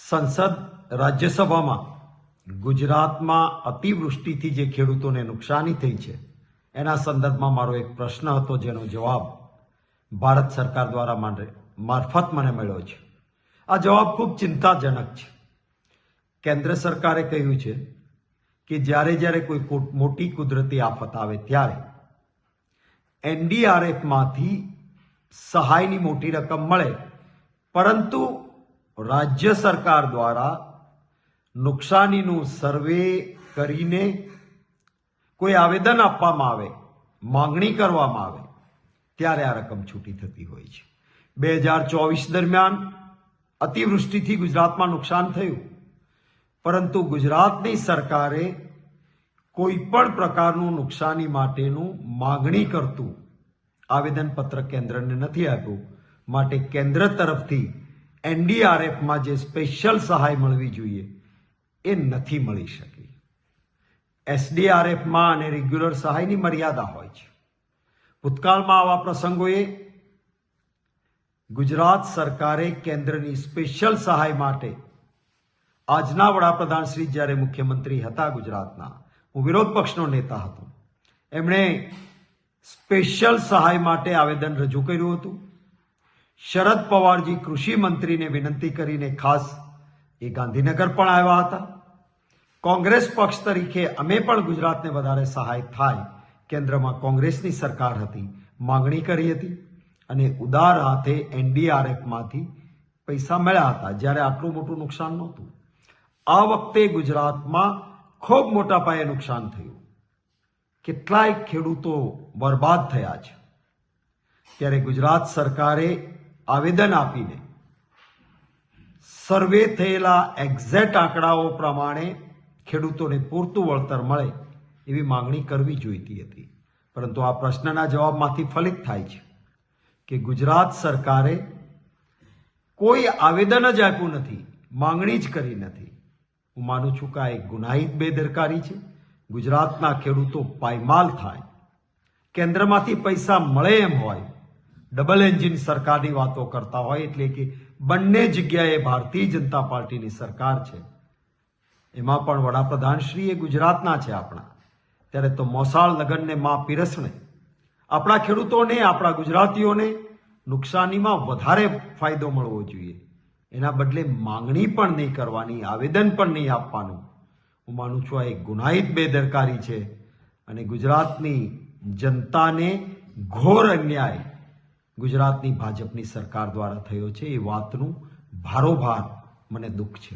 સંસદ રાજ્યસભામાં ગુજરાતમાં અતિવૃષ્ટિથી જે ખેડૂતોને નુકસાની થઈ છે એના સંદર્ભમાં મારો એક પ્રશ્ન હતો, જેનો જવાબ ભારત સરકાર દ્વારા મારફત મને મળ્યો છે. આ જવાબ ખૂબ ચિંતાજનક છે. કેન્દ્ર સરકારે કહ્યું છે કે જ્યારે કોઈ મોટી કુદરતી આફત આવે ત્યારે એનડીઆરએફમાંથી સહાયની મોટી રકમ મળે, પરંતુ રાજ્ય સરકાર દ્વારા નુકસાનીનું સર્વે કરીને કોઈ આવેદન આપવામાં આવે, માંગણી કરવામાં આવે, ત્યારે આ રકમ છૂટી થતી હોય છે. 2024 દરમિયાન અતિવૃષ્ટિથી ગુજરાતમાં નુકસાન થયું, પરંતુ ગુજરાતની સરકારે કોઈ પણ પ્રકારનું નુકસાની માટેનું માંગણી કરતું આવેદનપત્ર કેન્દ્રને નથી આપ્યું. માટે કેન્દ્ર તરફથી એનડીઆરએફમાં જે સ્પેશિયલ સહાય મળવી જોઈએ એ નથી મળી શકી. એસડીઆરએફમાં અને રેગ્યુલર સહાયની મર્યાદા હોય છે. ભૂતકાળમાં આવા પ્રસંગોએ ગુજરાત સરકારે કેન્દ્રની સ્પેશિયલ સહાય માટે આજના વડાપ્રધાન શ્રી જ્યારે મુખ્યમંત્રી હતા ગુજરાતના, હું વિરોધ પક્ષનો નેતા હતો, એમણે સ્પેશિયલ સહાય માટે આવેદન રજૂ કર્યું હતું. શરદ પવારજી કૃષિ મંત્રીને વિનંતી કરીને ખાસ એ ગાંધીનગર પણ આવ્યા હતા. કોંગ્રેસ પક્ષ તરીકે અમે પણ ગુજરાતને વધારે સહાય થાય, કેન્દ્રમાં કોંગ્રેસની સરકાર હતી, માંગણી કરી હતી અને ઉદાર હાથે એનડીઆરએફમાંથી પૈસા મળ્યા હતા જ્યારે આટલું મોટું નુકસાન નહોતું. આ વખતે ગુજરાતમાં ખૂબ મોટા પાયે નુકસાન થયું, કેટલાય ખેડૂતો બરબાદ થયા છે. ત્યારે ગુજરાત સરકારે આવેદન આપીને સર્વે થયેલા એક્ઝેક્ટ આંકડાઓ પ્રમાણે ખેડૂતોને પૂરતું વળતર મળે એવી માંગણી કરવી જોઈતી હતી. પરંતુ આ પ્રશ્નના જવાબમાંથી ફલિત થાય છે કે ગુજરાત સરકારે કોઈ આવેદન જ આપ્યું નથી, માંગણી જ કરી નથી. હું માનું છું કે આ એક ગુનાહિત બેદરકારી છે. ગુજરાતના ખેડૂતો પાયમાલ થાય, કેન્દ્રમાંથી પૈસા મળે એમ હોય, ડબલ એન્જિન સરકારની વાતો કરતા હોય, એટલે કે બંને જગ્યાએ ભારતીય જનતા પાર્ટીની સરકાર છે, એમાં પણ વડાપ્રધાન શ્રી એ ગુજરાતના છે આપણા. ત્યારે તો મોસાળ લગનને માં પીરસણે આપણા ખેડૂતોને, આપણા ગુજરાતીઓને નુકસાનીમાં વધારે ફાયદો મળવો જોઈએ. એના બદલે માંગણી પણ નહીં કરવાની, આવેદન પણ નહીં આપવાનું. હું માનું છું આ એક ગુનાહિત બેદરકારી છે અને ગુજરાતની જનતાને ઘોર અન્યાય ગુજરાતની ભાજપની સરકાર દ્વારા થયો છે. એ વાતનું ભારોભાર મને દુઃખ છે.